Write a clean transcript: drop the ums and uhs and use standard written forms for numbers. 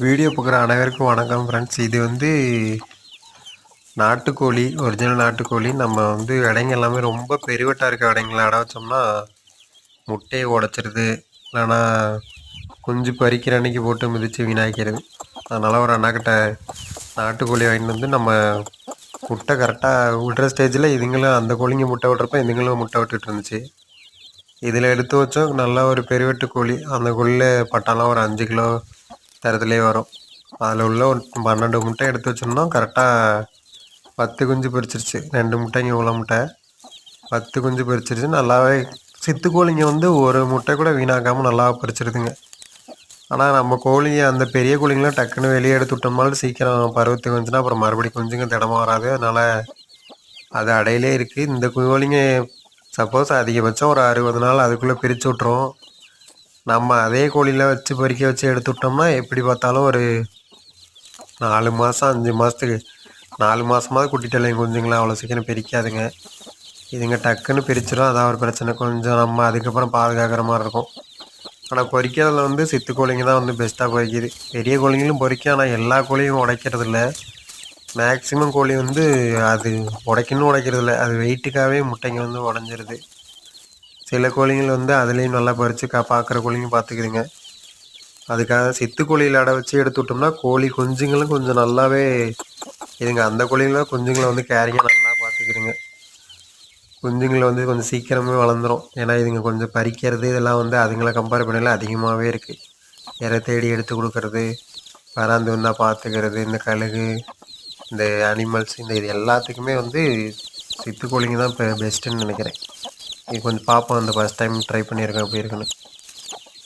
Video பார்க்குற அனைவருக்கும் வணக்கம் ஃப்ரெண்ட்ஸ். இது நாட்டுக்கோழி, ஒரிஜினல் நாட்டுக்கோழி. நம்ம இடைங்க எல்லாமே ரொம்ப பெருவட்டாக இருக்க இடைங்கள அடை வச்சோம்னா முட்டையை உடச்சிருது, இல்லைனா குஞ்சு பறிக்கிற அன்னைக்கு போட்டு மிதித்து வீணாக்கிறது. அதனால் ஒரு அண்ணாக்கிட்ட நாட்டுக்கோழி வாங்கிட்டு நம்ம முட்டை கரெக்டாக விடுற ஸ்டேஜில் இதுங்களும் அந்த கோழிங்க முட்டை விட்றப்ப இதுங்களும் முட்டை விட்டுட்டு இருந்துச்சு. இதில் எடுத்து வச்சோம் நல்லா ஒரு பெருவெட்டு கோழி. அந்த கோழியில் பட்டாலாம் ஒரு 5 கிலோ தரத்துலேயே வரும். அதில் உள்ள ஒரு 12 முட்டை எடுத்து வச்சோம்னா கரெக்டாக 10 குஞ்சு பொரிச்சிருச்சு. 2 முட்டைங்க இவ்வளோ முட்டை 10 குஞ்சு பொரிச்சிருச்சு. நல்லாவே சித்து கோழிங்க ஒரு முட்டை கூட வீணாக்காமல் நல்லா பொரிச்சிருதுங்க. ஆனால் நம்ம கோழிங்க அந்த பெரிய கோழிங்களாம் டக்குன்னு வெளியே எடுத்து விட்டோம்னாலும் சீக்கிரம் பருவத்துக்கு வந்துச்சுன்னா அப்புறம் மறுபடியும் குஞ்சுங்க திடமாக வராது. அதனால் அது அடையிலே இருக்குது. இந்த கோழிங்க சப்போஸ் அதிகபட்சம் ஒரு 60 நாள் அதுக்குள்ளே பிரித்து விட்ருவோம். நம்ம அதே கோழியில் வச்சு பொறிக்க வச்சு எடுத்து விட்டோம்னா எப்படி பார்த்தாலும் ஒரு 4 மாதம் 5 மாதத்துக்கு 4 மாதமாவது குட்டிட்டலைங்க குஞ்சுங்களாம் அவ்வளோ சீக்கிரம் பிரிக்காதுங்க. இதுங்க டக்குன்னு பிரிச்சிடும். அதான் ஒரு பிரச்சனை. கொஞ்சம் நம்ம அதுக்கப்புறம் பாதுகாக்கிற மாதிரி இருக்கும். ஆனால் பொறிக்கிறதுல சித்து கோழிங்க தான் பெஸ்ட்டாக பொறிக்குது. பெரிய கோழிங்களும் பொறிக்கும், ஆனால் எல்லா கோழியும் உடைக்கிறது இல்லை. மேக்ஸிமம் கோழி அது உடைக்கிறது இல்லை. அது வெயிட்டுக்காகவே முட்டைங்க உடஞ்சிருது. சில கோழிங்கள் அதுலேயும் நல்லா பறித்து பார்க்குற கோழிங்க பார்த்துக்குதுங்க. அதுக்காக சித்து கோழியில் அடை வச்சு எடுத்து விட்டோம்னா கோழி குஞ்சுங்களும் கொஞ்சம் நல்லாவே இதுங்க அந்த கோழிங்களும் குஞ்சுங்களை கேரிங்காக நல்லா பார்த்துக்குதுங்க. குஞ்சுங்களை கொஞ்சம் சீக்கிரமே வளர்ந்துடும். ஏன்னா இதுங்க கொஞ்சம் பறிக்கிறது இதெல்லாம் அதுங்களை கம்பேர் பண்ணல அதிகமாகவே இருக்குது. இறை தேடி எடுத்து கொடுக்கறது, பராந்து வந்தால் பார்த்துக்கிறது, இந்த கழுகு, இந்த அனிமல்ஸ், இது எல்லாத்துக்குமே சித்து கோழிங்க தான் இப்போ பெஸ்ட்டுன்னு நினைக்கிறேன். இது கொஞ்சம் பார்ப்போம். அந்த ஃபஸ்ட் டைம் ட்ரை பண்ணியிருக்கேன் எப்படி இருக்குன்னு.